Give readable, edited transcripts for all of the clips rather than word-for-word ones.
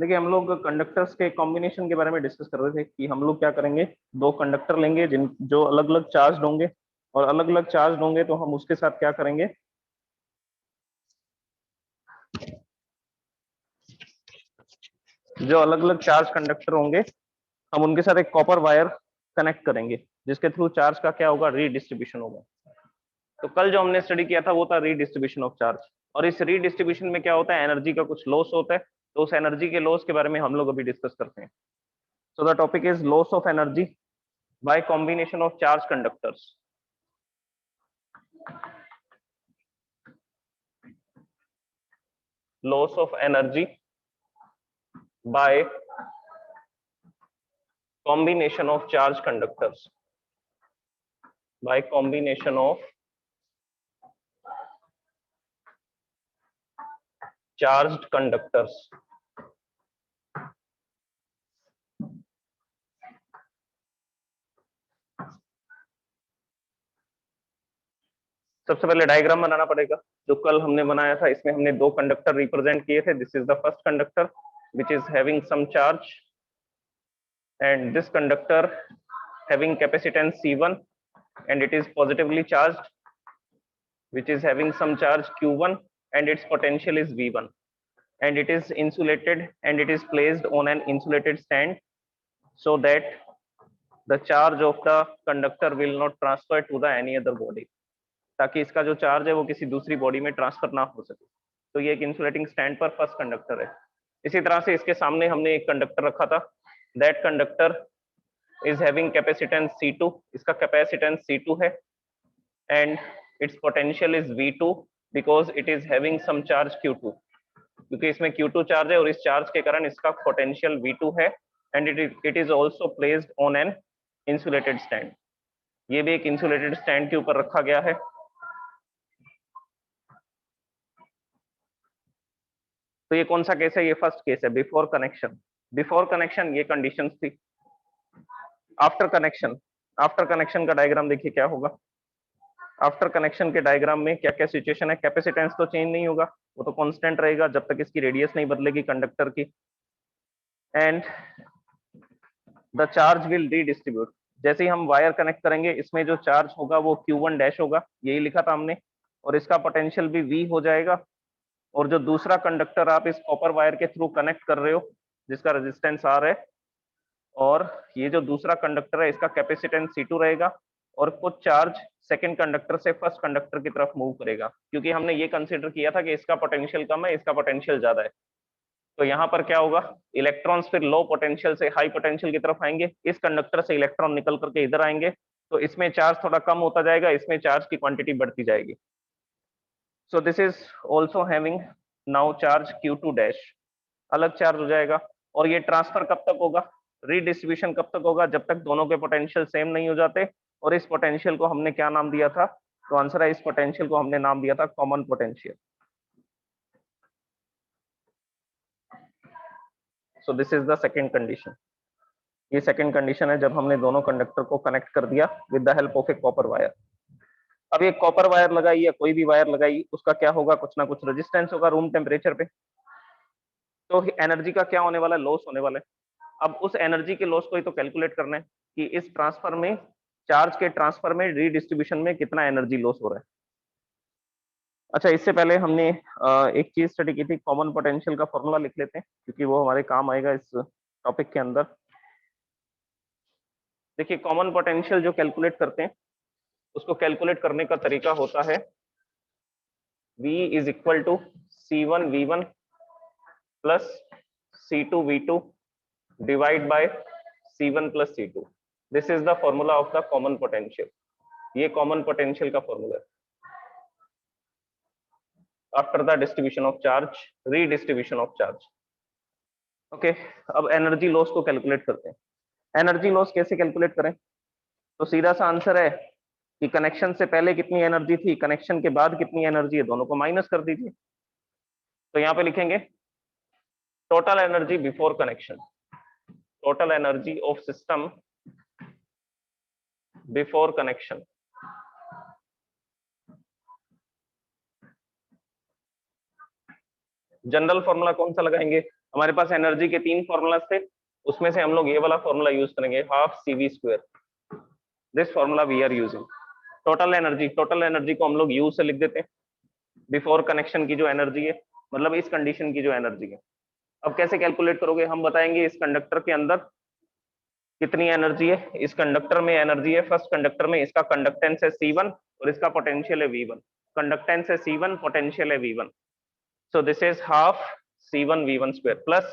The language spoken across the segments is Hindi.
देखिए हम लोग कंडक्टर्स के कॉम्बिनेशन के बारे में डिस्कस कर रहे थे कि हम लोग क्या करेंगे, दो कंडक्टर लेंगे जिन जो अलग अलग चार्ज होंगे, और अलग अलग चार्ज होंगे तो हम उसके साथ क्या करेंगे, जो अलग अलग चार्ज कंडक्टर होंगे हम उनके साथ एक कॉपर वायर कनेक्ट करेंगे जिसके थ्रू चार्ज का क्या होगा, रीडिस्ट्रीब्यूशन होगा। तो कल जो हमने स्टडी किया था वो था रीडिस्ट्रीब्यूशन ऑफ चार्ज, और इस रीडिस्ट्रीब्यूशन में क्या होता है, एनर्जी का कुछ लॉस होता है। तो उस एनर्जी के लॉस के बारे में हम लोग अभी डिस्कस करते हैं। So the topic is loss of energy by combination of charge conductors. Loss of energy by combination of charge conductors, by combination of charged conductors। सबसे पहले डायग्राम बनाना पड़ेगा जो कल हमने बनाया था। इसमें हमने दो कंडक्टर रिप्रेजेंट किए थे। This is the first conductor which is having some charge, and this conductor having capacitance C1 and it is positively charged, which is having some charge Q1 and its potential is V1, and it is insulated and it is placed on an insulated stand so that the charge of the conductor will not transfer to the any other body, ताकि इसका जो चार्ज है वो किसी दूसरी बॉडी में ट्रांसफर ना हो सके। तो ये एक इंसुलेटिंग स्टैंड पर फर्स्ट कंडक्टर है। इसी तरह से इसके सामने हमने एक कंडक्टर रखा था। That conductor is having capacitance C2, इसका कैपेसिटेंस C2 है, and it's potential is V2 because it is having some charge Q2, क्योंकि इसमें Q2 चार्ज है और इस चार्ज के कारण इसका पोटेंशियल V2 है, and it is also placed on an insulated stand. ये भी एक इंसुलेटेड स्टैंड के ऊपर रखा गया है। तो ये कौन सा केस है, ये फर्स्ट केस है, बिफोर कनेक्शन। बिफोर कनेक्शन ये कंडीशंस थी। आफ्टर कनेक्शन, आफ्टर कनेक्शन का डायग्राम देखिए क्या होगा। आफ्टर कनेक्शन के डायग्राम में क्या क्या सिचुएशन है। कैपेसिटेंस तो चेंज नहीं होगा, वो तो कांस्टेंट रहेगा जब तक इसकी रेडियस नहीं बदलेगी कंडक्टर की, and the charge will redistribute. जैसे ही हम वायर कनेक्ट करेंगे इसमें जो चार्ज होगा वो Q1 डैश होगा, यही लिखा था हमने, और इसका पोटेंशियल भी V हो जाएगा। और जो दूसरा कंडक्टर आप इस कॉपर वायर के थ्रू कनेक्ट कर रहे हो जिसका रेजिस्टेंस R है, और ये जो दूसरा कंडक्टर है इसका कैपेसिटेंस C2 रहेगा, और कुछ चार्ज सेकंड कंडक्टर से फर्स्ट कंडक्टर की तरफ मूव करेगा, क्योंकि हमने ये कंसीडर किया था कि इसका पोटेंशियल कम है, इसका पोटेंशियल ज्यादा है। तो यहाँ पर क्या होगा, इलेक्ट्रॉन्स फिर लो पोटेंशियल से हाई पोटेंशियल की तरफ आएंगे, इस कंडक्टर से इलेक्ट्रॉन निकल करके इधर आएंगे, तो इसमें चार्ज थोड़ा कम होता जाएगा, इसमें चार्ज की क्वांटिटी बढ़ती जाएगी। सो this is also having now charge Q2 dash, अलग चार्ज हो जाएगा। और ये ट्रांसफर कब तक होगा, रीडिस्ट्रीब्यूशन कब तक होगा, जब तक दोनों के पोटेंशियल सेम नहीं हो जाते। और इस पोटेंशियल को हमने क्या नाम दिया था, तो आंसर है इस पोटेंशियल को हमने नाम दिया था common potential. So this is the second condition. ये सेकंड कंडीशन है जब हमने दोनों कंडक्टर को कनेक्ट कर दिया with the help of A copper wire. अब ये कॉपर वायर लगाई या कोई भी वायर लगाई, उसका क्या होगा, कुछ ना कुछ रेजिस्टेंस होगा रूम टेम्परेचर पे। तो एनर्जी का क्या होने वाला है, लॉस होने वाला है। अब उस एनर्जी के लॉस को ही तो कैलकुलेट करना है कि इस ट्रांसफर में, चार्ज के ट्रांसफर में, रीडिस्ट्रीब्यूशन में कितना एनर्जी लॉस हो रहा है। अच्छा, इससे पहले हमने एक चीज स्टडी की थी, कॉमन पोटेंशियल का फॉर्मूला लिख लेते हैं क्योंकि वो हमारे काम आएगा इस टॉपिक के अंदर। देखिए कॉमन पोटेंशियल जो कैलकुलेट करते हैं उसको कैलकुलेट करने का तरीका होता है V is equal to C1V1 plus C2V2 divide by C1 plus C2। This is the formula of the common potential. ये कॉमन पोटेंशियल का फॉर्मूला है after the distribution of charge, redistribution of charge. Okay, अब एनर्जी लॉस को कैलकुलेट करते हैं। एनर्जी लॉस कैसे कैलकुलेट करें, तो सीधा सा आंसर है कि कनेक्शन से पहले कितनी एनर्जी थी, कनेक्शन के बाद कितनी एनर्जी है, दोनों को माइनस कर दीजिए। तो यहाँ पे लिखेंगे total energy before connection, total energy of system before connection. General formula कौन सा लगाएंगे, हमारे पास एनर्जी के 3 फॉर्मूलाज थे, उसमें से हम लोग ये वाला फॉर्मूला यूज करेंगे, half CV square. This formula we are using. Total energy को हम लोग यू से लिख देते हैं, बिफोर कनेक्शन की जो एनर्जी है, मतलब इस कंडीशन की जो एनर्जी है। अब कैसे कैलकुलेट करोगे, हम बताएंगे इस कंडक्टर के अंदर कितनी एनर्जी है। इस कंडक्टर में एनर्जी है, फर्स्ट कंडक्टर में, इसका कंडक्टेंस है C1 और इसका पोटेंशियल है V1। कंडक्टेंस है C1, पोटेंशियल है V1, so this is half C1 V1 square plus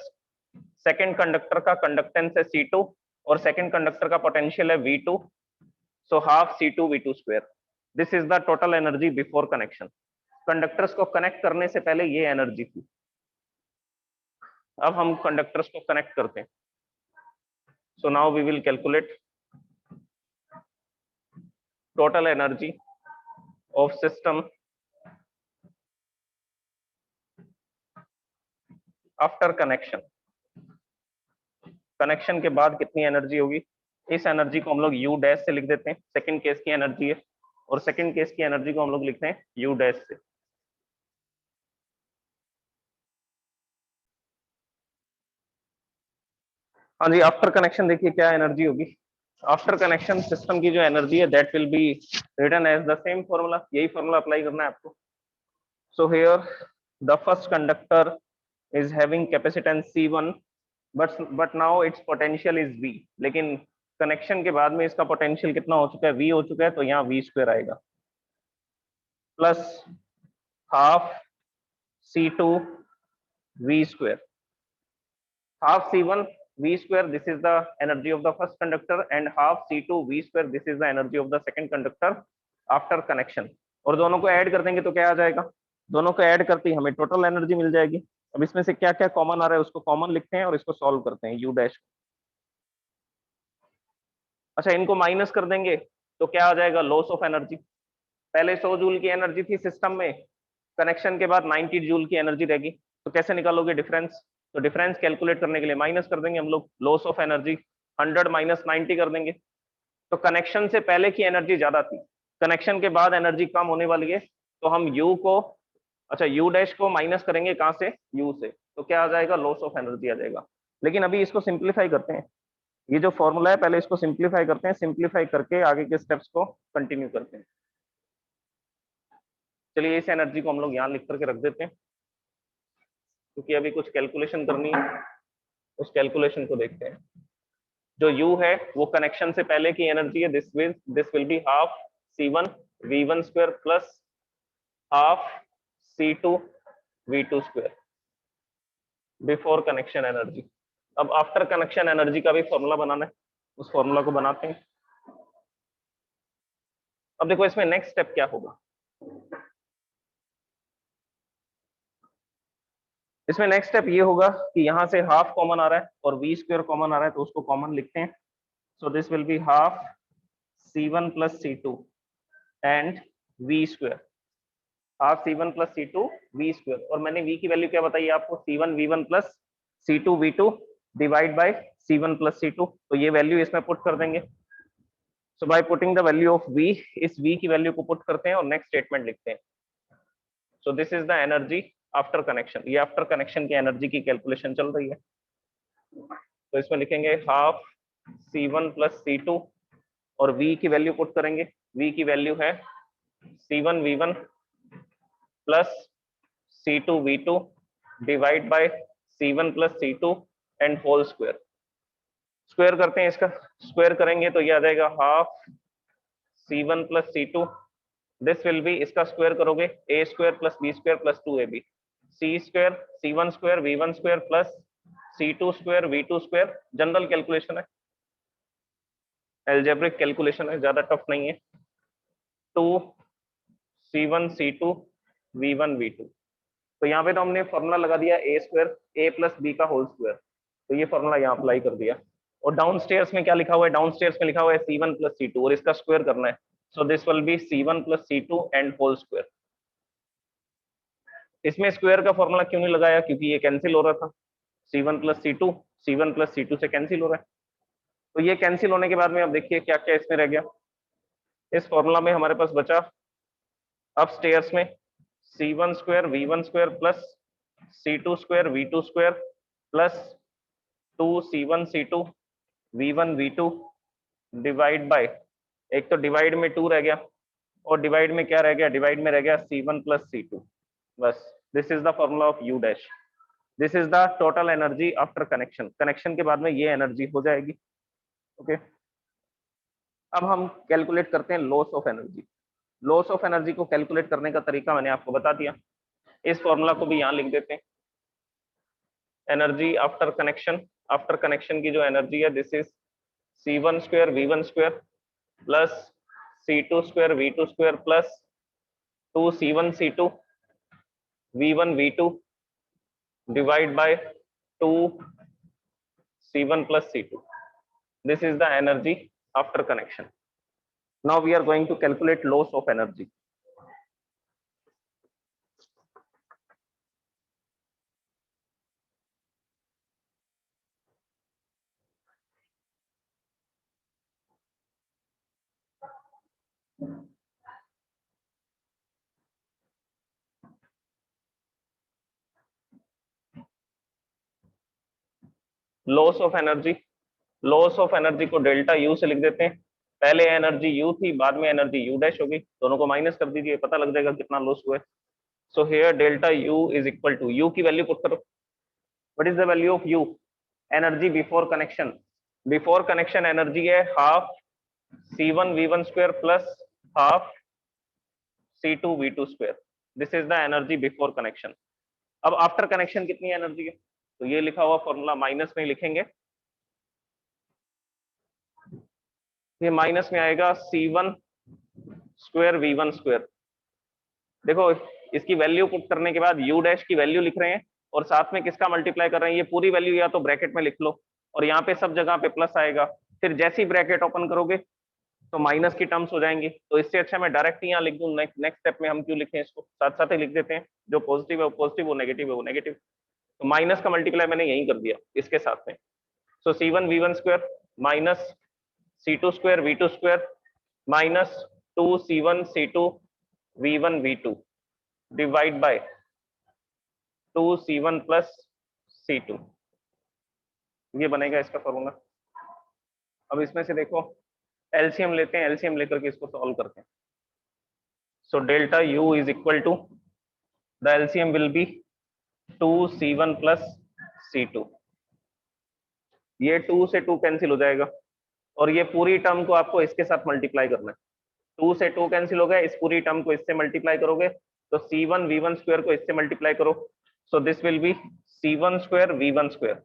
second conductor का कंडक्टेंस है C2 और सेकेंड कंडक्टर का पोटेंशियल है V2, so half C2 V2 square. This is the total energy before connection. Conductors को कनेक्ट करने से पहले ये एनर्जी थी। अब हम कंडक्टर्स को कनेक्ट करते हैं, so now we will calculate total energy of system after connection. Connection के बाद कितनी एनर्जी होगी, इस एनर्जी को हम लोग U डैश से लिख देते हैं, सेकंड केस की एनर्जी है, और सेकंड केस की एनर्जी को हम लोग लिखते हैं U डैश से। हाँ जी, आफ्टर कनेक्शन देखिए क्या एनर्जी होगी। आफ्टर कनेक्शन सिस्टम की जो एनर्जी है that will be written as the same formula, यही फॉर्मूला अप्लाई करना है आपको। So here the first conductor is having capacitance C1, but now it's potential is V, लेकिन कनेक्शन के बाद में इसका पोटेंशियल कितना हो चुका है, V हो चुका है, तो यहाँ V स्क्वायर आएगा plus half C2 V square, half C1 V square, this is the energy of the first conductor, and half C2 V square, this is the energy of the second conductor after connection। और दोनों को ऐड कर देंगे तो क्या आ जाएगा, दोनों को ऐड करते ही हमें टोटल एनर्जी मिल जाएगी। अब इसमें से क्या क्या कॉमन आ रहा है उसको कॉमन लिखते हैं और इसको सॉल्व करते हैं U डैश। अच्छा, इनको माइनस कर देंगे तो क्या आ जाएगा, लॉस ऑफ एनर्जी। पहले 100 जूल की एनर्जी थी सिस्टम में, कनेक्शन के बाद 90 जूल की एनर्जी रहेगी, तो कैसे निकालोगे डिफरेंस, तो डिफरेंस कैलकुलेट करने के लिए माइनस कर देंगे हम लोग, लॉस ऑफ एनर्जी 100 माइनस 90 कर देंगे। तो कनेक्शन से पहले की एनर्जी ज्यादा थी, कनेक्शन के बाद एनर्जी कम होने वाली है, तो हम यू को, अच्छा यू डैश को माइनस करेंगे कहां से, यू से, तो क्या आ जाएगा, लॉस ऑफ एनर्जी आ जाएगा। लेकिन अभी इसको सिंप्लीफाई करते हैं, ये जो फॉर्मूला है पहले इसको सिंप्लीफाई करते हैं, सिंप्लीफाई करके आगे के स्टेप्स को कंटिन्यू करते हैं। चलिए इस एनर्जी को हम लोग यहाँ लिख करके रख देते हैं, क्योंकि अभी कुछ कैलकुलेशन करनी है, उस कैलकुलेशन को देखते हैं। जो U है वो कनेक्शन से पहले की एनर्जी है, this will be half C1 V1 square plus half C2 V2 square before connection energy. अब आफ्टर कनेक्शन एनर्जी का भी फॉर्मूला बनाना है, उस फॉर्मूला को बनाते हैं। अब देखो इसमें नेक्स्ट स्टेप क्या होगा, इसमें नेक्स्ट स्टेप ये होगा कि यहाँ से हाफ कॉमन आ रहा है और V स्क्वायर कॉमन आ रहा है, तो उसको कॉमन लिखते हैं। So this will be half C1 plus C2 and V square, half C1 plus C2 V square, और मैंने V की वैल्यू क्या बताई आपको, C1 V1 plus C2 V2 divide by C1 plus C2, तो ये वैल्यू इसमें पुट कर देंगे। So by putting the value of V, इस V की वैल्यू को पुट करते हैं और नेक्स्ट स्टेटमेंट लिखते हैं। So this is the energy after connection, ये आफ्टर कनेक्शन की एनर्जी की कैलकुलेशन चल रही है, तो इसमें लिखेंगे हाफ C1 प्लस C2 और V की वैल्यू पुट करेंगे, V की वैल्यू है C1 V1 plus C2 V2 divide by C1 plus C2 and whole square. Square करते हैं, इसका स्क्वायर करेंगे तो ये आ जाएगा half C1 plus C2, this will be, इसका स्क्वायर करोगे A square plus B square plus 2AB, C square C1 square V1 square plus C2 square V2 square. General calculation है, एल्जेब्रिक कैलकुलेशन है, ज्यादा टफ नहीं है। 2 C1 C2 V1 V2, तो यहाँ पे तो हमने फॉर्मूला लगा दिया A square A plus B का होल स्क्वायर, तो ये फॉर्मूला यहाँ अप्लाई कर दिया। और डाउन स्टेयर्स में क्या लिखा हुआ है, डाउन स्टेयर्स में लिखा हुआ है C1 प्लस C2 और इसका स्क्वायर करना है, so this will be C1 plus C2 and whole square. इसमें स्क्वायर का फॉर्मूला क्यों नहीं लगाया, क्योंकि ये कैंसिल हो रहा था, C1 प्लस C2 से कैंसिल हो रहा है, तो ये कैंसिल होने के बाद में अब देखिए क्या क्या इसमें रह गया। इस फॉर्मूला में हमारे पास बचा अब स्टेयर्स में C1 square V1 square plus C2 square V2 square plus 2C1C2 V1V2 divide by, एक तो डिवाइड में 2 रह गया और डिवाइड में क्या रह गया, डिवाइड में रह गया C1 प्लस C2, बस this is the formula of U dash. This is the total energy after connection. Connection के बाद में ये एनर्जी हो जाएगी। ओके अब हम कैलकुलेट करते हैं loss of energy. Loss of energy को कैलकुलेट करने का तरीका मैंने आपको बता दिया, इस फॉर्मूला को भी यहाँ लिख देते हैं। Energy after connection, after connection की जो एनर्जी है this is C1 square V1 square plus C2 square V2 square plus 2C1C2 V1 V2 divide by 2C1 plus C2. This is the energy after connection. Now we are going to calculate loss of energy. Loss of energy, loss of energy को डेल्टा यू से लिख देते हैं। पहले एनर्जी यू थी, बाद में एनर्जी यू डैश होगी, दोनों को माइनस कर दीजिए, पता लग जाएगा कितना लॉस हुआ है। So here delta U is equal to, U की वैल्यू पुट करो। What is the value of U? Energy before connection, before connection energy है half C1 V1 square plus half C2 V2 square. This is the energy before connection. अब आफ्टर कनेक्शन कितनी एनर्जी है, तो ये लिखा हुआ फॉर्मूला माइनस में लिखेंगे, ये माइनस में आएगा C1 स्क्वायर V1 स्क्वायर। देखो इसकी वैल्यू पुट करने के बाद U डैश की वैल्यू लिख रहे हैं और साथ में किसका मल्टीप्लाई कर रहे हैं, ये पूरी वैल्यू या तो ब्रैकेट में लिख लो और यहाँ पे सब जगह पे प्लस आएगा, फिर जैसी ब्रैकेट ओपन करोगे तो माइनस की टर्म्स हो जाएंगी। तो इससे अच्छा मैं डायरेक्ट यहाँ लिख दूं, नेक्स्ट स्टेप में हम क्यों लिखें इसको, साथ साथ ही लिख देते हैं, जो पॉजिटिव है वो पॉजिटिव, वो नेगेटिव है वो नेगेटिव। तो माइनस का मल्टीप्लाई मैंने यहीं कर दिया इसके साथ में। सो C1 V1 square minus C2 square V2 square minus 2C1 C2 V1 V2 divide by 2C1 plus C2, ये बनेगा इसका फॉर्मूला। अब इसमें से देखो एलसीएम लेते हैं, एलसीएम लेकर के इसको सॉल्व करते हैं। So delta U is equal to, the LCM will be 2C1 plus C2, ये 2 से 2 कैंसिल हो जाएगा और ये पूरी टर्म को आपको इसके साथ मल्टीप्लाई करना है। 2 से 2 कैंसिल हो गया, इस पूरी टर्म को इससे मल्टीप्लाई करोगे तो C1 V1 स्क्वायर को इससे मल्टीप्लाई करो, सो this will be C1 square V1 square.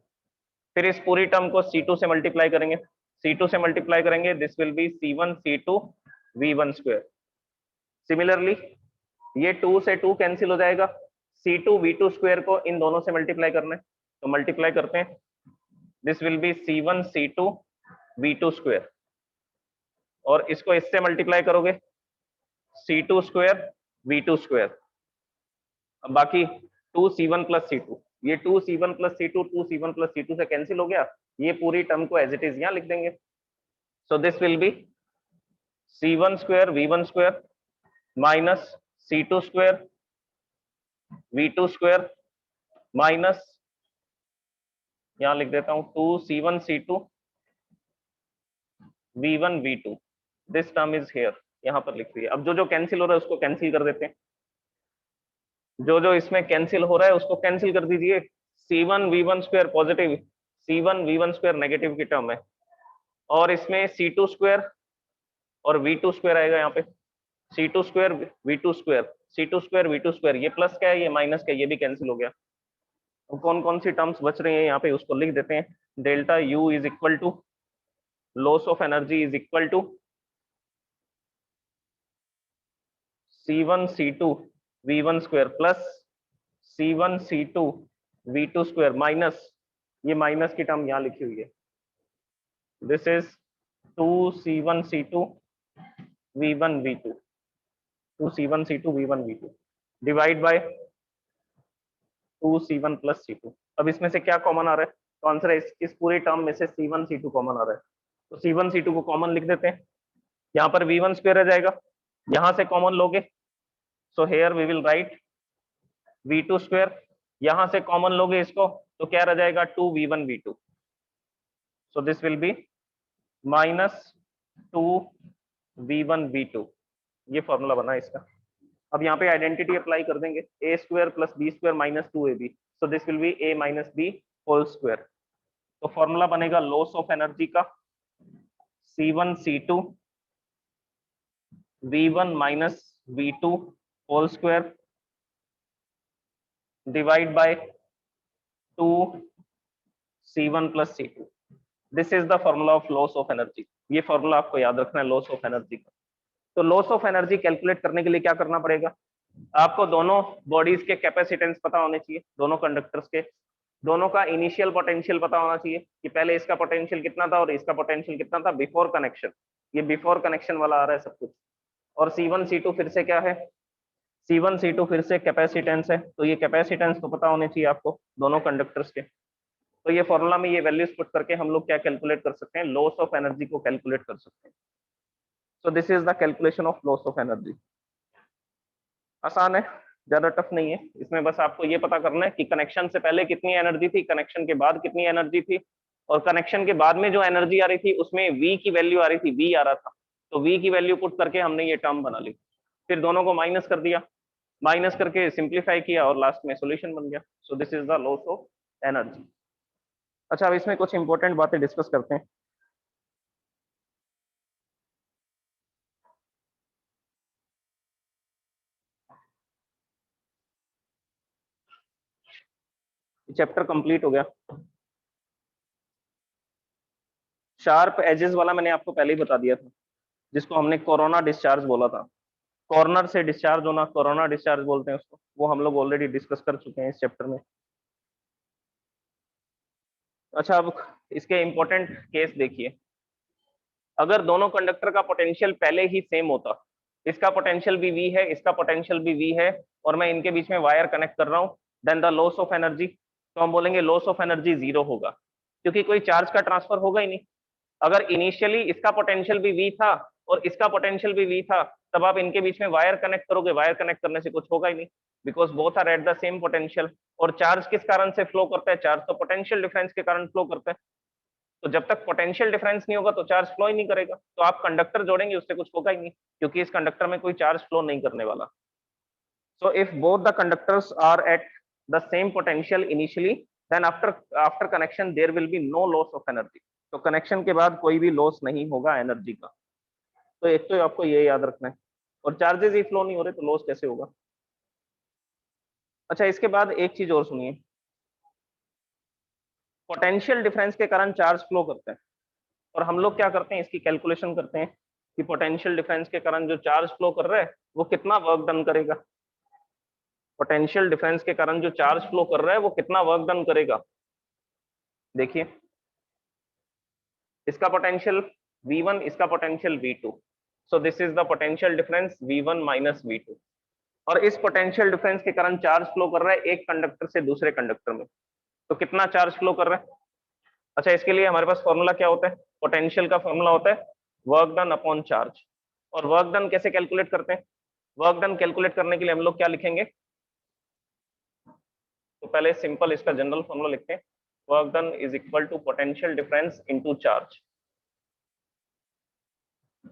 फिर इस पूरी टर्म को C2 से मल्टीप्लाई करेंगे, C2 से मल्टीप्लाई करेंगे, this will be C1 C2 V1 square. Similarly ये 2 से 2 कैंसिल हो जाएगा, C2 V2 स्क्वायर को इन दोनों से मल्टीप्लाई करना है, तो मल्टीप्लाई करते हैं, this will be C1 C2 V2 square और इसको इससे मल्टीप्लाई करोगे C2 स्क्वायर V2 स्क्वायर। अब बाकी 2C1 प्लस C2, ये 2C1 plus C2 2C1 plus C2 से कैंसिल हो गया, ये पूरी टर्म को एज इट इज यहाँ लिख देंगे। सो this will be C1 square V1 square minus C2 square V2 square minus, यहाँ लिख देता हूँ 2C1 C2 V1 V2, this term is here, यहाँ पर लिख दिया। अब जो जो कैंसिल हो रहा है उसको कैंसिल कर देते हैं, जो जो इसमें कैंसिल हो रहा है उसको कैंसिल कर दीजिए। C1 V1 square positive, C1 V1 square negative की टर्म है और इसमें C2 स्क्वायर और V2 स्क्वायर आएगा, यहाँ पे C2 square V2 square, C2 square V2 square, ये प्लस क्या है ये माइनस क्या है, ये भी कैंसिल हो गया। तो कौन कौन सी टर्म्स बच रही हैं यहाँ पे उसको लिख देते हैं। Delta U is equal to, loss of energy is equal to C1 C2 V1 square plus C1 C2 V2 square minus, ये माइनस की टर्म यहाँ लिखी हुई है, this is 2C1 C2 V1 V2, 2C1 C2 V1 V2 divide by 2C1 plus C2। अब इसमें से क्या कॉमन आ रहा है, तो आंसर है इस पूरी टर्म में से C1 C2 कॉमन आ रहा है, तो C1 C2 को कॉमन लिख देते हैं। यहाँ पर V1 स्क्वायर आ जाएगा, यहाँ से कॉमन लोगे, so here we will write V2 square, यहाँ से कॉमन लोगे इसको तो क्या रह जाएगा 2v1v2, so this will B -2v1v2, ये फॉर्मूला बना इसका। अब यहाँ पे आइडेंटिटी अप्लाई कर देंगे, a square plus B square minus 2ab, so this will be a minus B whole square. तो फॉर्मूला बनेगा लॉस ऑफ एनर्जी का C1C2 v1 minus v2 whole square divide by 2 C1 plus C2। This is the formula of loss of energy. ये फॉर्मूला आपको याद रखना है लॉस ऑफ एनर्जी का। तो लॉस ऑफ एनर्जी कैलकुलेट करने के लिए क्या करना पड़ेगा, आपको दोनों बॉडीज के कैपेसिटेंस पता होने चाहिए, दोनों कंडक्टर्स के, दोनों का इनिशियल पोटेंशियल पता होना चाहिए कि पहले इसका पोटेंशियल कितना था और इसका पोटेंशियल कितना था बिफोर कनेक्शन। ये बिफोर कनेक्शन वाला आ रहा है सब कुछ। और C1 C2 फिर से क्या है, C1 C2 फिर से कैपेसिटेंस है, तो ये कैपेसिटेंस तो पता होने चाहिए आपको दोनों कंडक्टर्स के। तो ये फॉर्मूला में ये वैल्यूज पुट करके हम लोग क्या कैलकुलेट कर सकते हैं, लॉस ऑफ एनर्जी को कैलकुलेट कर सकते हैं। So this is the calculation of loss of energy. आसान है, ज्यादा टफ नहीं है। इसमें बस आपको ये पता करना है कि कनेक्शन से पहले कितनी एनर्जी थी, कनेक्शन के बाद कितनी एनर्जी थी, और कनेक्शन के बाद में जो एनर्जी आ रही थी उसमें V की वैल्यू आ रही थी, V आ रहा था, तो V की वैल्यू पुट करके हमने ये टर्म बना ली। फिर दोनों को माइनस कर दिया, माइनस करके सिंप्लीफाई किया और लास्ट में सॉल्यूशन बन गया। सो this is the loss of energy. अच्छा, अब इसमें कुछ इंपॉर्टेंट बातें डिस्कस करते हैं। चैप्टर कंप्लीट हो गया। शार्प एजेस वाला मैंने आपको पहले ही बता दिया था, जिसको हमने कोरोना डिस्चार्ज बोला था। कॉर्नर से डिस्चार्ज होना कोरोना डिस्चार्ज बोलते हैं उसको, वो हम लोग ऑलरेडी डिस्कस कर चुके हैं इस चैप्टर में। अच्छा, अब इसके इंपॉर्टेंट केस देखिए। अगर दोनों कंडक्टर का पोटेंशियल पहले ही सेम होता, इसका पोटेंशियल भी V है, इसका पोटेंशियल भी V है, और मैं इनके बीच में वायर कनेक्ट कर रहा हूं, then the loss of energy, तो हम बोलेंगे लॉस ऑफ एनर्जी 0 होगा, क्योंकि कोई चार्ज का ट्रांसफर होगा ही नहीं। अगर इनिशियली इसका पोटेंशियल भी V था और इसका पोटेंशियल भी V था, तब आप इनके बीच में वायर कनेक्ट करोगे, वायर कनेक्ट करने से कुछ होगा ही नहीं, because both are at the same potential. और चार्ज किस कारण से फ्लो करता है, चार्ज तो पोटेंशियल डिफरेंस के कारण फ्लो करता है। तो जब तक पोटेंशियल डिफरेंस नहीं होगा तो चार्ज फ्लो ही नहीं करेगा, तो आप कंडक्टर जोड़ेंगे उससे कुछ होगा ही नहीं, क्योंकि इस कंडक्टर में कोई चार्ज फ्लो नहीं करने वाला। So if both the conductors are at the same potential initially, then after connection there will be no loss of energy. तो कनेक्शन के बाद कोई भी लॉस नहीं होगा एनर्जी का। तो एक तो आपको ये याद रखना है, और चार्जेस ही फ्लो नहीं हो रहे तो लॉस कैसे होगा। अच्छा, इसके बाद एक चीज और सुनिए, पोटेंशियल डिफरेंस के कारण चार्ज फ्लो करते हैं, और हम लोग क्या करते हैं, इसकी कैलकुलेशन करते हैं कि पोटेंशियल डिफरेंस के कारण जो चार्ज फ्लो कर रहा है वो कितना वर्क डन करेगा। पोटेंशियल डिफरेंस के कारण जो चार्ज फ्लो कर रहा है वो कितना वर्क डन करेगा। देखिए, इसका पोटेंशियल V1, इसका potential V2, so this is the potential difference V1 minus V2। और इस पोटेंशियल डिफरेंस के कारण चार्ज फ्लो कर रहा है एक कंडक्टर से दूसरे कंडक्टर में, तो कितना चार्ज फ्लो कर रहा है। अच्छा, इसके लिए हमारे पास फॉर्मूला क्या होता है, पोटेंशियल का फॉर्मूला होता है वर्क डन अपॉन चार्ज। और वर्क डन कैसे कैलकुलेट करते हैं, वर्क डन कैलकुलेट करने के लिए हम लोग क्या लिखेंगे, तो पहले सिंपल इसका जनरल फॉर्मूला लिखते हैं, work done is equal to potential difference into charge.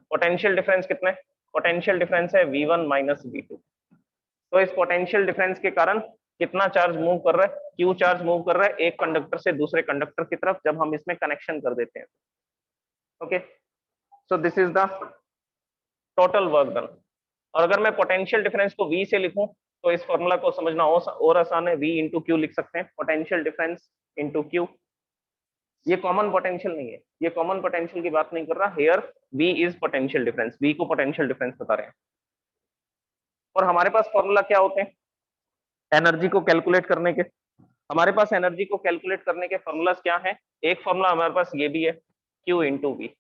Potential difference कितना है, पोटेंशियल डिफरेंस है V1 माइनस V2। तो इस पोटेंशियल डिफरेंस के कारण कितना चार्ज मूव कर रहा है, क्यू चार्ज मूव कर रहा है एक कंडक्टर से दूसरे कंडक्टर की तरफ जब हम इसमें कनेक्शन कर देते हैं। Okay, so this is the total work done. और अगर मैं पोटेंशियल डिफरेंस को V से लिखूं तो इस फॉर्मूला को समझना और आसान है, V इंटू क्यू लिख सकते हैं, पोटेंशियल डिफरेंस इंटू क्यू। ये कॉमन पोटेंशियल नहीं है, ये कॉमन पोटेंशियल की बात नहीं कर रहा, here V is potential difference, V को पोटेंशियल डिफरेंस बता रहे हैं। और हमारे पास फॉर्मूला क्या होते हैं एनर्जी को कैलकुलेट करने के, हमारे पास एनर्जी को कैलकुलेट करने के फॉर्मूलाज क्या है। एक फॉर्मूला हमारे पास ये भी है, Q into V,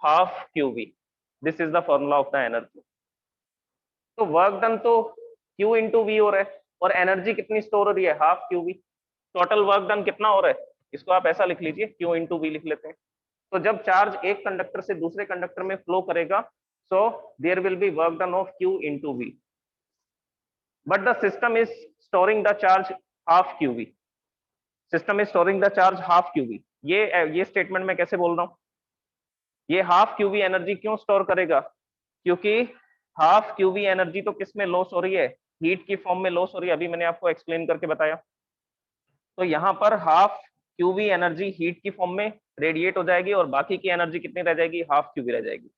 half QV, this is the formula of the energy. तो वर्क डन तो Q इंटू वी हो रहा है, और एनर्जी कितनी स्टोर हो रही है, half QV। Total work done कितना हो रहा है, इसको आप ऐसा लिख लीजिए, Q इंटू वी लिख लेते हैं। तो जब चार्ज एक कंडक्टर से दूसरे कंडक्टर में फ्लो करेगा, so there will be work done of Q into V, but the system is storing the charge half QV, system is storing the charge half QV. ये स्टेटमेंट मैं कैसे बोल रहा हूँ, ये हाफ क्यूवी एनर्जी क्यों स्टोर करेगा, क्योंकि हाफ क्यूवी एनर्जी तो किस में लॉस हो रही है, हीट की फॉर्म में लॉस हो रही है, अभी मैंने आपको एक्सप्लेन करके बताया। तो यहाँ पर हाफ क्यूवी एनर्जी हीट की फॉर्म में रेडिएट हो जाएगी और बाकी की एनर्जी कितनी रह जाएगी, हाफ क्यूवी रह जाएगी।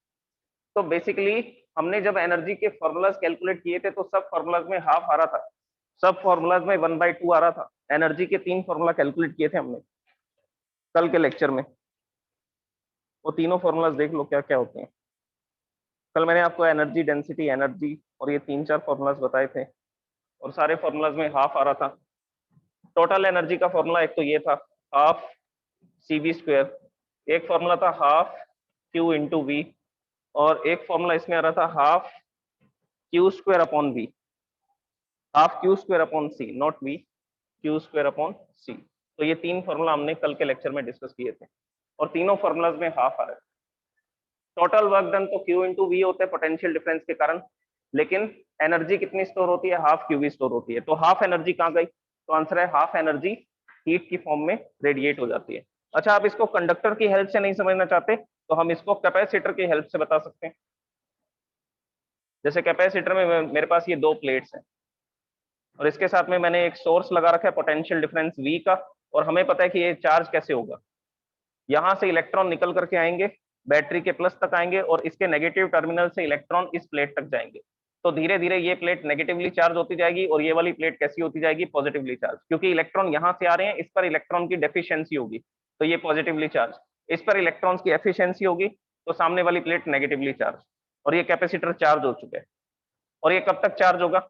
तो बेसिकली हमने जब एनर्जी के फॉर्मूलाज कैलकुलेट किए थे तो सब फॉर्मूलाज में हाफ आ रहा था, सब फॉर्मूलाज में 1/2 आ रहा था। एनर्जी के 3 फॉर्मूला कैलकुलेट किए थे हमने कल के लेक्चर में, वो तीनों फॉर्मूलाज देख लो क्या क्या होते हैं। कल मैंने आपको एनर्जी, डेंसिटी, एनर्जी और ये 3-4 फॉर्मूलाज बताए थे और सारे फॉर्मूलाज में हाफ आ रहा था। टोटल एनर्जी का फॉर्मूला एक तो ये था हाफ CV², एक फॉर्मूला था हाफ Q इंटू V, और एक फॉर्मूला इसमें आ रहा था half Q² upon V, half Q² upon C, not V, Q² upon C। तो ये 3 फॉर्मूला हमने कल के लेक्चर में डिस्कस किए थे और तीनों फॉर्मूलाज में हाफ आ रहा है। टोटल वर्क डन तो Q इंटू V होता है पोटेंशियल डिफरेंस के कारण, लेकिन एनर्जी कितनी स्टोर होती है, हाफ QV स्टोर होती है। तो हाफ एनर्जी कहाँ गई, तो आंसर है हाफ एनर्जी हीट की फॉर्म में रेडिएट हो जाती है। अच्छा, आप इसको कंडक्टर की हेल्प से नहीं समझना चाहते तो हम इसको कैपेसिटर की हेल्प से बता सकते हैं। जैसे कैपेसिटर में मेरे पास ये 2 प्लेट्स हैं और इसके साथ में मैंने एक सोर्स लगा रखा है पोटेंशियल डिफरेंस V का, और हमें पता है कि ये चार्ज कैसे होगा, यहाँ से इलेक्ट्रॉन निकल करके आएंगे, बैटरी के प्लस तक आएंगे और इसके नेगेटिव टर्मिनल से इलेक्ट्रॉन इस प्लेट तक जाएंगे। तो धीरे धीरे ये प्लेट नेगेटिवली चार्ज होती जाएगी और ये वाली प्लेट कैसी होती जाएगी, पॉजिटिवली चार्ज, क्योंकि इलेक्ट्रॉन यहाँ से आ रहे हैं, इस पर इलेक्ट्रॉन की डेफिशिएंसी होगी तो ये पॉजिटिवली चार्ज, इस पर इलेक्ट्रॉन्स की एफिशिएंसी होगी तो सामने वाली प्लेट नेगेटिवली चार्ज, और ये कैपेसिटर चार्ज हो चुके हैं। और ये कब तक चार्ज होगा,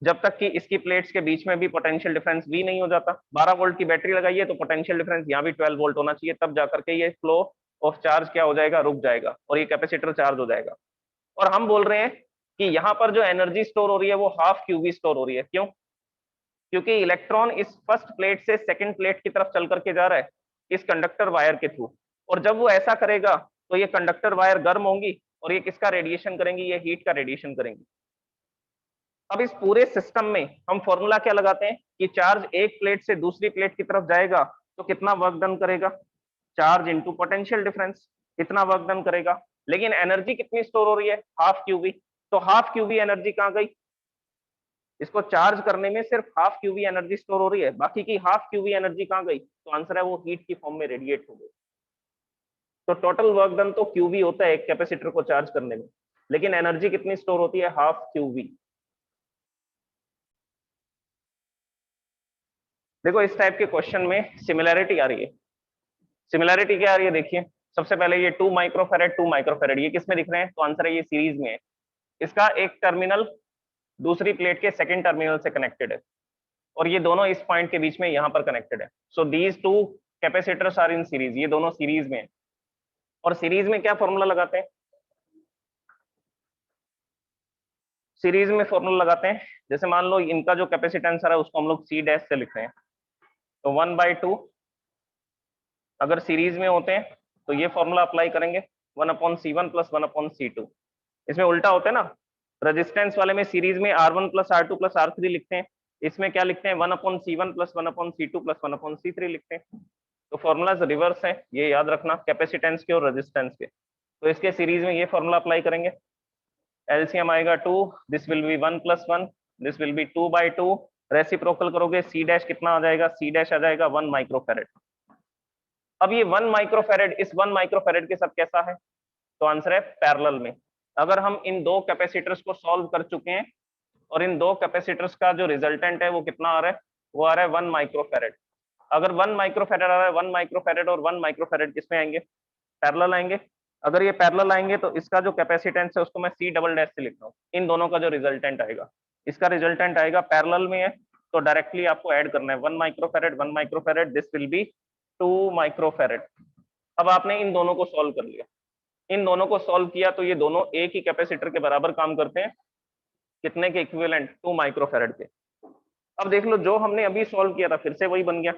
जब तक कि इसकी प्लेट्स के बीच में भी पोटेंशियल डिफरेंस V नहीं हो जाता। 12 वोल्ट की बैटरी लगाइए तो पोटेंशियल डिफरेंस यहाँ भी 12 वोल्ट होना चाहिए, तब जाकर के ये फ्लो ऑफ चार्ज क्या हो जाएगा, रुक जाएगा और ये कैपेसिटर चार्ज हो जाएगा। और हम बोल रहे हैं कि यहाँ पर जो एनर्जी स्टोर हो रही है वो हाफ QV स्टोर हो रही है। क्यों, क्योंकि इलेक्ट्रॉन इस फर्स्ट प्लेट से सेकंड प्लेट की तरफ चल करके जा रहा है इस कंडक्टर वायर के थ्रू, और जब वो ऐसा करेगा तो ये कंडक्टर वायर गर्म होंगी और ये किसका रेडिएशन करेंगी, ये हीट का रेडिएशन करेंगी। अब इस पूरे सिस्टम में हम फॉर्मूला क्या लगाते हैं कि चार्ज एक प्लेट से दूसरी प्लेट की तरफ जाएगा तो कितना वर्क डन करेगा, चार्ज इनटू पोटेंशियल डिफरेंस, इतना वर्क डन करेगा। लेकिन एनर्जी कितनी स्टोर हो रही है, हाफ QV। तो हाफ QV एनर्जी कहाँ गई, इसको चार्ज करने में सिर्फ हाफ QV एनर्जी स्टोर हो रही है, बाकी की हाफ QV एनर्जी कहाँ गई, तो आंसर है वो हीट की फॉर्म में रेडिएट हो गई। तो टोटल वर्क डन तो QV होता है एक कैपेसिटर को चार्ज करने में, लेकिन एनर्जी कितनी स्टोर होती है, हाफ QV। देखो इस टाइप के क्वेश्चन में सिमिलैरिटी आ रही है, सिमिलैरिटी क्या आ रही है, देखिए सबसे पहले ये 2 माइक्रोफैरेड 2 माइक्रोफैरेड ये किस में दिख रहे हैं, तो आंसर है ये सीरीज में है। इसका एक टर्मिनल दूसरी प्लेट के सेकंड टर्मिनल से कनेक्टेड है और ये दोनों इस पॉइंट के बीच में यहाँ पर कनेक्टेड है। So these 2 capacitors are in series, ये दोनों सीरीज में है। और सीरीज में क्या फॉर्मूला लगाते हैं, सीरीज में फॉर्मूला लगाते हैं, जैसे मान लो इनका जो कैपेसिटेंस है उसको हम लोग C' से लिखते हैं, तो 1/2 अगर सीरीज में होते हैं तो ये फॉर्मूला अप्लाई करेंगे 1/C1 + 1/C2। इसमें उल्टा होता है ना, रेजिस्टेंस वाले में सीरीज में R1 + R2 + R3 लिखते हैं, इसमें क्या लिखते हैं 1/C1 + 1/C2 + 1/C3 लिखते हैं। तो फॉर्मूलाज रिवर्स है, ये याद रखना, कैपेसिटेंस के और रेजिस्टेंस के। तो इसके सीरीज में ये फॉर्मूला अप्लाई करेंगे, एलसीएम आएगा 2, this will B 1 + 1, this will B 2/2, reciprocal करोगे C' कितना आ जाएगा, C' आ जाएगा 1 माइक्रोफैरेड। अब ये 1 माइक्रोफैरेड इस 1 माइक्रोफैरेड के साथ कैसा है, तो आंसर है पैरेलल में। अगर हम इन 2 कैपेसिटर्स को सॉल्व कर चुके हैं और इन 2 कैपेसिटर्स का जो रिजल्टेंट है वो कितना आ रहा है, वो आ रहा है 1 माइक्रोफैरेड। अगर 1 माइक्रोफैरेड आ रहा है, 1 माइक्रोफैरेड और 1 माइक्रोफैरेड किसमें आएंगे, पैरेलल आएंगे। अगर ये पैरेलल आएंगे तो इसका जो कैपेसिटेंस है उसको मैं C" से लिख रहा हूँ, इन दोनों का जो रिजल्टेंट आएगा, इसका रिजल्टेंट आएगा पैरेलल में है तो डायरेक्टली आपको ऐड करना है 1 microfarad 1 microfarad, this will B 2 microfarad. अब आपने इन दोनों को सॉल्व कर लिया, इन दोनों को सॉल्व किया तो ये दोनों एक ही कैपेसिटर के बराबर काम करते हैं, कितने के इक्विवेलेंट, 2 माइक्रोफैरेड के। अब देख लो जो हमने अभी सॉल्व किया था फिर से वही बन गया,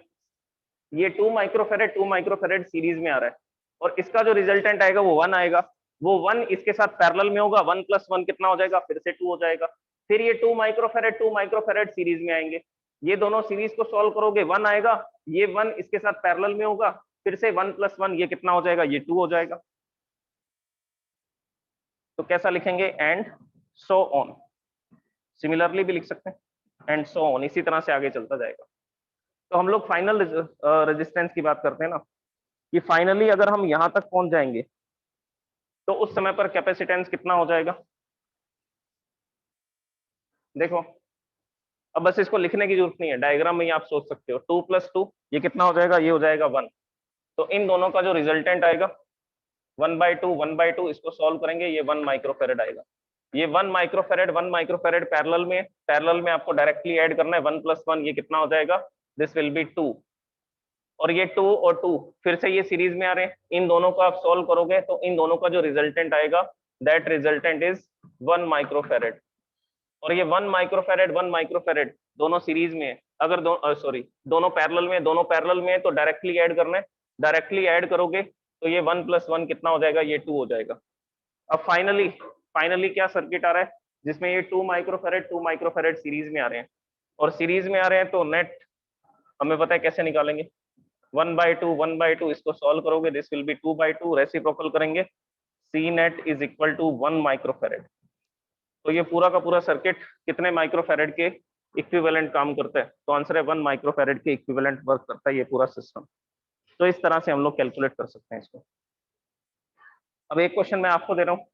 ये 2 माइक्रोफैरेड सीरीज में आ रहा है और इसका जो रिजल्टेंट आएगा वो 1 आएगा, वो 1 इसके साथ पैरेलल में होगा, 1 + 1 कितना हो जाएगा, फिर से 2 हो जाएगा। फिर ये 2 माइक्रोफैरेड सीरीज में आएंगे, ये दोनों सीरीज को सॉल्व करोगे 1 आएगा, ये 1 इसके साथ पैरेलल में होगा, फिर से 1 + 1 ये कितना हो जाएगा, ये 2 हो जाएगा। तो कैसा लिखेंगे, एंड सो ऑन। सिमिलरली भी लिख सकते हैं, एंड सो ऑन, इसी तरह से आगे चलता जाएगा। तो हम लोग फाइनल रेजिस्टेंस की बात करते हैं ना, कि फाइनली अगर हम यहां तक पहुंच जाएंगे तो उस समय पर कैपेसिटेंस कितना हो जाएगा। देखो अब बस इसको लिखने की जरूरत नहीं है, डायग्राम में ही आप सोच सकते हो। 2 + 2 ये कितना हो जाएगा, ये हो जाएगा 1। तो इन दोनों का जो रिजल्टेंट आएगा 1/2 1/2, इसको सॉल्व करेंगे, ये 1 माइक्रोफेरेड आएगा। ये 1 माइक्रोफेरेड पैरेलल में आपको डायरेक्टली ऐड करना है। 1 + 1 ये कितना हो जाएगा, दिस विल बी 2, और ये 2 और 2 फिर से ये सीरीज में आ रहे हैं। इन दोनों को आप सॉल्व करोगे तो इन दोनों का जो रिजल्टेंट आएगा, दैट रिजल्टेंट इज 1 माइक्रोफेरेड। और ये 1 माइक्रोफेरेड दोनों सीरीज में है। अगर दोनों पैरेलल में है तो डायरेक्टली ऐड करना है। डायरेक्टली ऐड करोगे तो ये 1 + 1 कितना हो जाएगा, ये 2 हो जाएगा। अब फाइनली क्या सर्किट आ रहा है जिसमें ये 2 माइक्रोफेरेड सीरीज में आ रहे हैं, और सीरीज में आ रहे हैं तो नेट हमें पता है कैसे निकालेंगे। 1/2 इसको सॉल्व करोगे, दिस विल बी 2/2, रेसिप्रोकल करेंगे, C net is equal to 1 microfarad. तो ये पूरा का पूरा सर्किट कितने माइक्रोफेरेड के इक्विवेलेंट काम करता है, तो आंसर है 1 माइक्रोफेरेड के इक्विवेलेंट वर्क करता है ये पूरा सिस्टम। तो इस तरह से हम लोग कैलकुलेट कर सकते हैं इसको। अब एक क्वेश्चन मैं आपको दे रहा हूँ,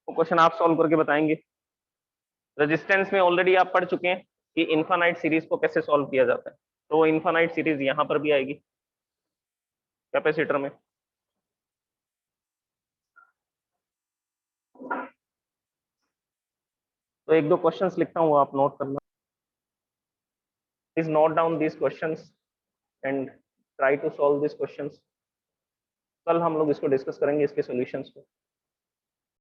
वो क्वेश्चन आप सॉल्व करके बताएंगे। रेजिस्टेंस में ऑलरेडी आप पढ़ चुके हैं कि इनफाइनाइट सीरीज को कैसे सॉल्व किया जाता है, तो वो इनफाइनाइट सीरीज यहाँ पर भी आएगी कैपेसिटर में। तो एक दो क्वेश्चंस लिखता हूँ, आप नोट करना। Please note down this questions and try to solve this questions. कल हम लोग इसको डिस्कस करेंगे, इसके सॉल्यूशंस को।